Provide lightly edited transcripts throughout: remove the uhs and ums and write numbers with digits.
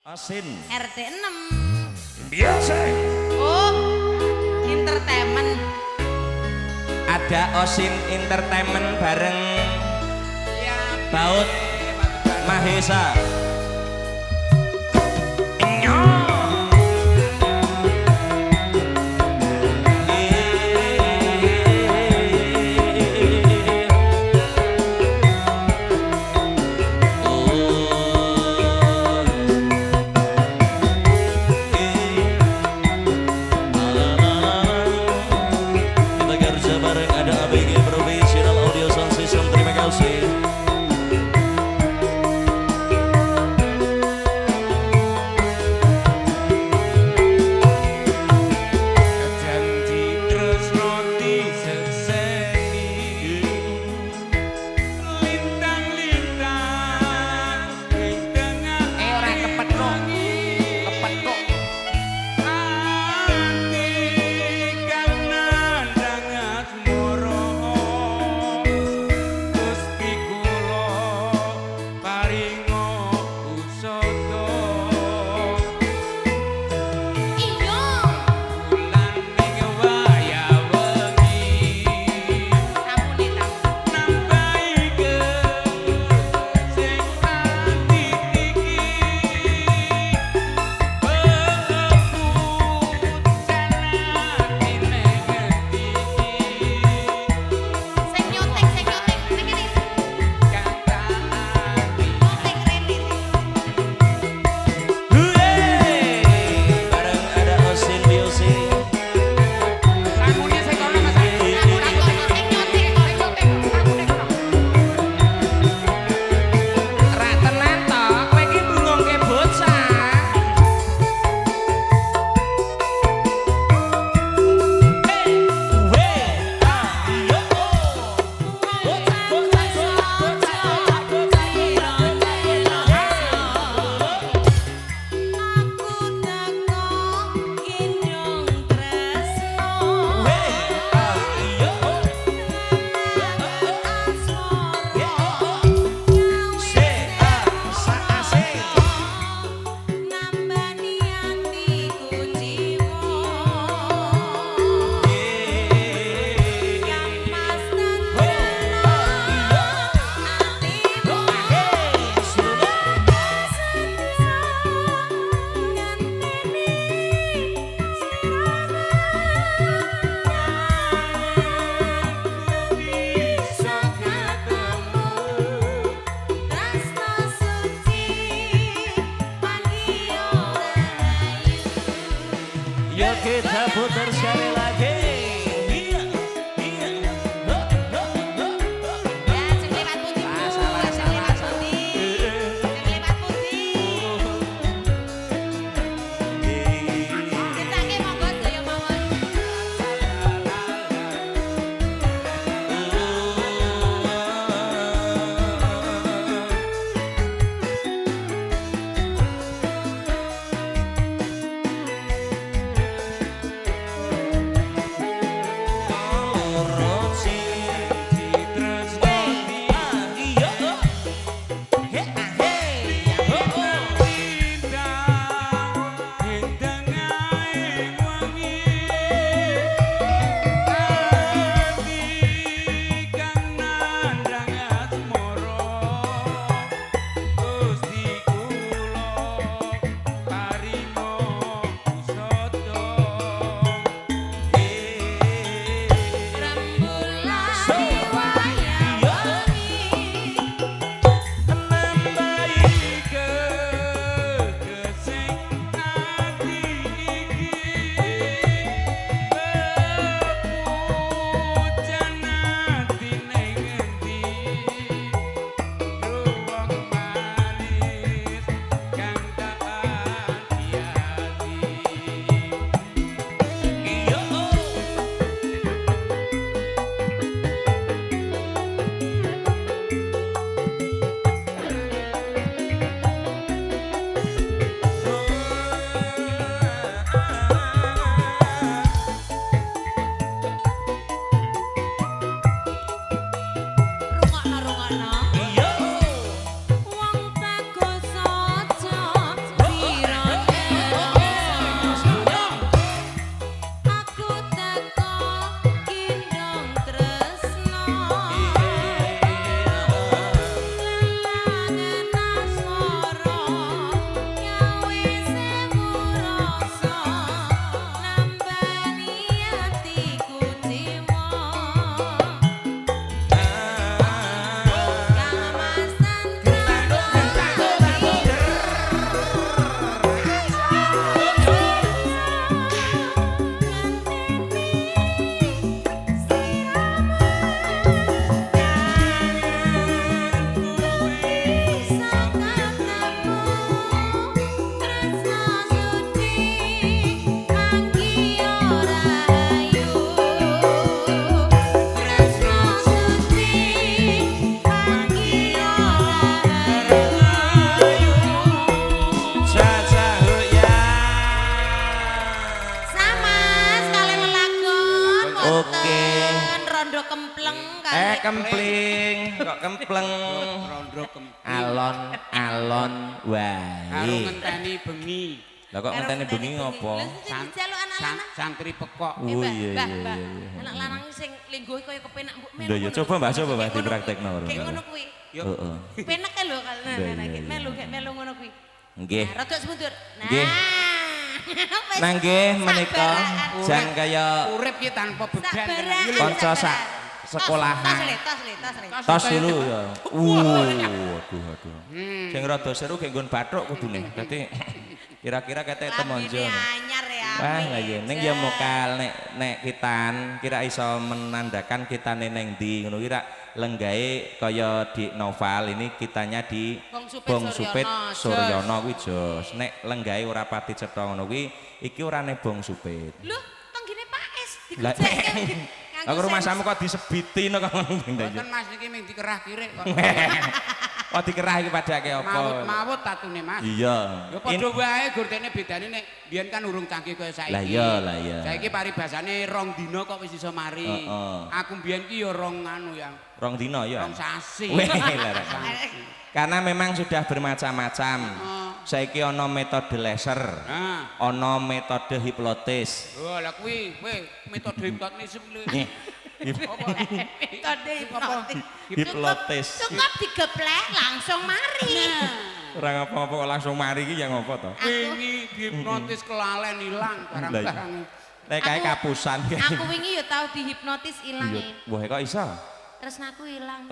Asin RT 6 biasa. oh entertainment Ada Osin Entertainment bareng Baut Mahesa. Yuk kita putar sekali lagi. kempling, kok kempleng. Rondo kempling. Alon-alon Karo wae. ngenteni bengi. Lah kok ngenteni bengi ngopo? Jaluk anak-anak. Santri pekok. Oh iya iya iya. Anak lanang sing lingguh koyo kepenak mbok melu. Lho ya coba Mbak dipraktekno. Kayak ngono kuwi. Heeh. Penak e lho kalau Iya, anak iya, melu kayak melu ngono kuwi. Nggih. Nah, rodok semundur. Nggih. Nah nggih menika jan kaya Urip ki tanpa beban. kanca sak sekolahan. Tos dulu ya. Aduh. Sing rada seru gek nggon bathuk kudune. Dadi kira-kira ketek temonjo. Anyar ya. Wah, lah ya ning ya mokal nek kitan kira iso menandakan kitane ning ndi ngono kira lenggahe kaya di novel ini kitanya di Bong Supit Suryono kuwi jos. Nek lenggahe ora pati cetha ngono kuwi iki orane Bong Supit. Lho, tonggine Pak Es Lah digojek. aku rumah samu kok disebiti no kok Mboten Mas niki ming dikerah kirik kok. kok dikerah iki padake apa? Mawut tatune Mas. Iya. Ya padha wae gordene bedane nek biyen kan urung canggih kaya saiki. Lah iya. Saiki paribasane 2 dina kok wis iso mari. Aku biyen ki ya 2 anu yang 2 dina ya. 2 sasi. Weh, karena memang sudah bermacam-macam. Saiki ana metode laser. Ana metode hipnotis. Oh, lah kuwi metode hipnotis kuwi. Metode Hipnotis. Cukup digeplek langsung mari. Ora ngapa-ngapa kok langsung mari iki ya ngopo to? Wingi hipnotis kelalen ilang barang-barang. Nek kae kapusan. Aku wingi ya tau dihipnotis ilang. Wah, kok iso? Tresnaku ilang.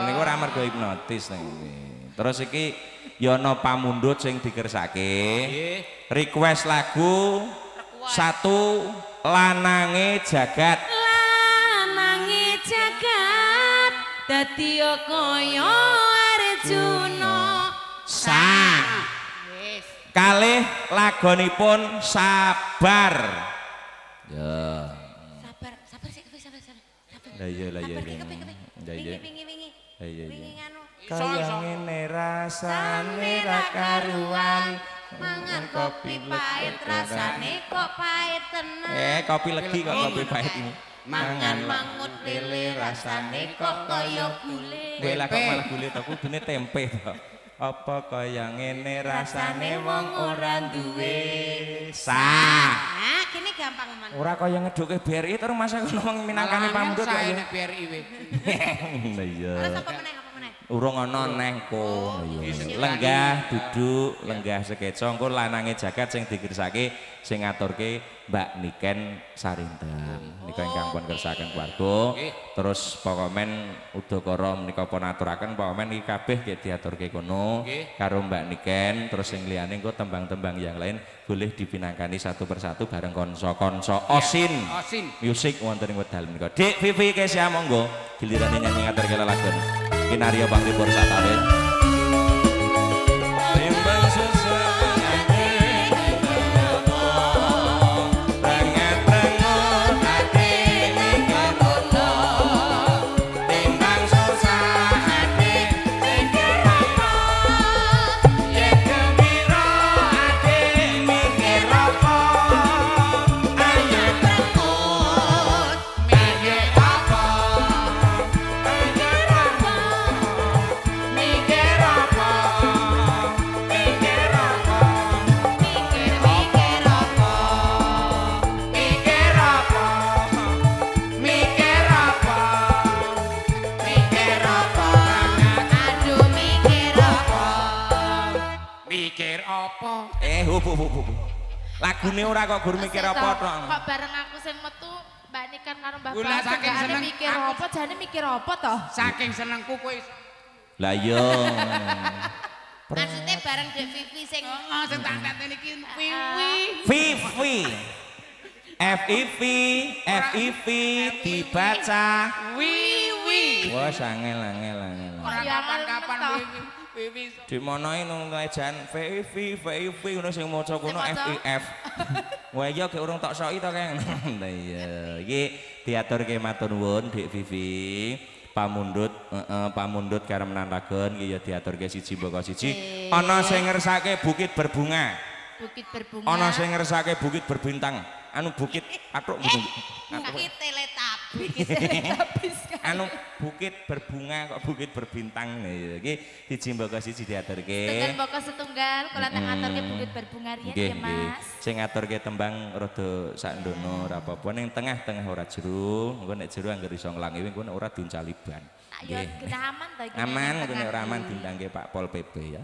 Niku ora mergo hipnotis nek iki. Terus iki ya ana pamundhut sing dikersake. Request lagu satu lanange jagat. Lanange jagat dadi kaya Arjuna. Sah. Kalih lagonipun sabar. Ya. Sabar sik kowe sabar. Lah iya. Wingi. Iya. Wingi nganu. Kaya ngene rasane ra karuan. Mangan kopi pahit rasane kok pahit tenan. Kopi legi kok kopi pahit ini. Mangan mangut lele rasane kok kaya gule. Kowe lah kok malah gule to kudune tempe to. Apa kaya ngene rasane wong ora duwe sah. Nah, kene gampang man. Ora kaya ngeduke BRI terus masa ngomong minangkane pamundhut kok ya. Nek BRI wis. Lah iya. Terus apa meneh? Urung ana neh ko. Lenggah duduk, lenggah sekeca engko lanange jagat sing dikirsake sing ngaturke Mbak Niken Sarindang. Nika ingkang pun kersaken keluarga. Terus pokomen udakara menika pun aturaken pokomen iki kabeh nggih diaturke kono karo Mbak Niken. Terus sing liyane engko tembang-tembang yang lain boleh dipinangkani satu persatu bareng kanca-kanca Osin. Musik wonten ing wedal menika. Dik Vivi Kesia monggo gilirane nyanyi ngaturke lelagon. Kinario Bang Libur Satare. Timbang susah lagune ora kok gur mikir apa tok. Kok bareng aku sing metu Mbak Niken karo Mbak Gula saking seneng mikir apa jane mikir apa to? Saking senengku kowe. Lah iya. Maksudnya bareng Dek Vivi sing sing tak katene iki Vivi. Vivi. FIV dibaca Wiwi. wah angel. Ora kapan-kapan Vivi. Di monoe nang ejan VIV ngono sing maca kono FIF. Wah iya gek urung tok soki to Kang. Lah iya. Iki diaturke matur nuwun Dik Vivi. Pamundhut karo menantaken iki ya diaturke siji mbaka siji. Ana sing ngersake bukit berbunga. Bukit berbunga. Ana sing ngersake bukit berbintang. Anu bukit atuk Bukit Teletubbies. Bukit teletabis. Anu bukit berbunga kok bukit berbintang iki siji mboko siji diaturke. Tunggal pokok setunggal kula tak ngaturke bukit berbunga riyen ya Mas. Sing ngaturke tembang rada sak ndono ora apa-apa ning tengah-tengah ora jero, engko nek jero anggere iso nglangi engko nek ora diuncali ban. Ayo kena aman to iki. Aman, nek ora aman diundangke Pak Pol PP ya.